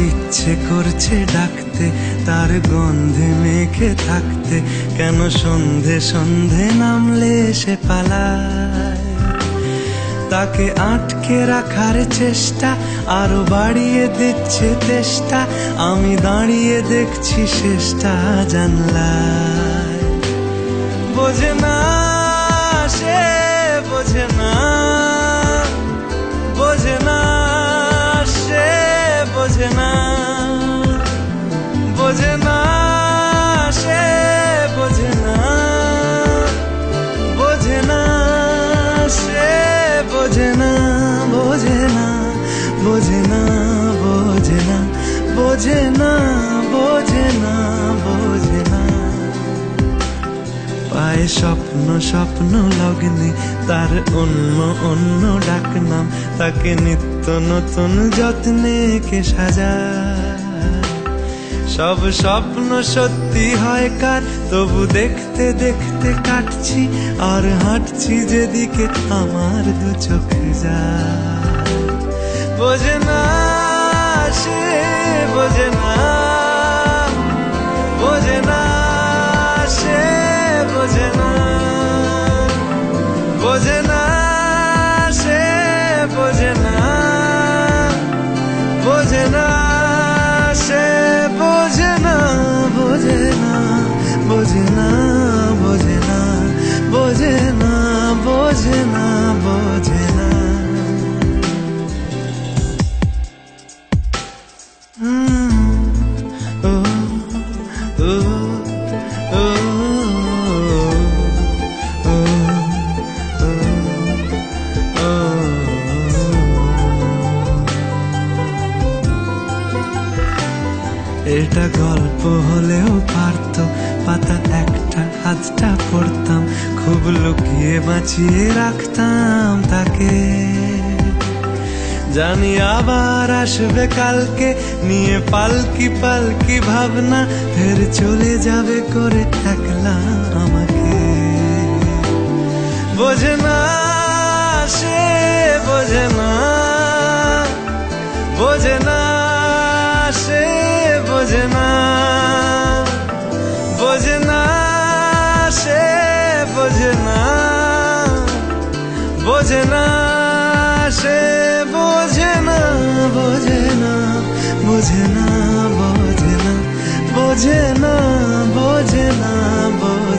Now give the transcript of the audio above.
ইচ্ছে করছে ডাকতে, তার গন্ধে মেখে থাকতে, কেন সন্ধে সন্ধে নামলে সে পালায়। তাকে আটকে রাখার চেষ্টা আরো বাড়িয়ে দিচ্ছে তেষ্টা, আমি দাঁড়িয়ে দেখছি শেষটা জানলায়। বোঝে না সে, বোঝে না, বোঝে না সে, বোঝে না, বোঝে না সে, বোঝে না, বোঝে না সে, বোঝে না, বোঝে না, বোঝে না, বোঝে না, বোঝে না, বোঝে না, বোঝে না। পায়ে স্বপ্ন স্বপ্ন লগ্নে তার অন্য অন্য ডাকনাম, তাকে নিত্য নতুন যত্নে কে সাজায়। সব স্বপ্ন সত্যি হয় কার, তবু দেখতে দেখতে কাটছি আর হাঁটছি যেদিকে আমার দু চোখ যায়। বোঝে না সে, বোঝে না, বোঝে না সে, বোঝে না, বোঝে না সে, বোঝে না, বোঝে না সে, বোঝে না, বোঝে না, বোঝে না, বোঝে না, বোঝে না, বোঝে না, বোঝে না। এটা গল্প হলেও পারত, পাতা একটা হাতটা পড়তাম, খুব লুকিয়ে বাঁচিয়ে রাখতাম তাকে। জানি আবার আসবে কালকে, নিয়ে পালকি পালকি ভাবনা, ফের চলে যাবে করে একলা আমাকে। বোঝে না সে, বোঝে না, বোঝে না সে, বোঝে না, বোঝে না সে, বোঝে না, বোঝে না সে, বোঝে না, বোঝে না, বোঝে না, বোঝে না, বোঝে না, বোঝে না, বোঝে না।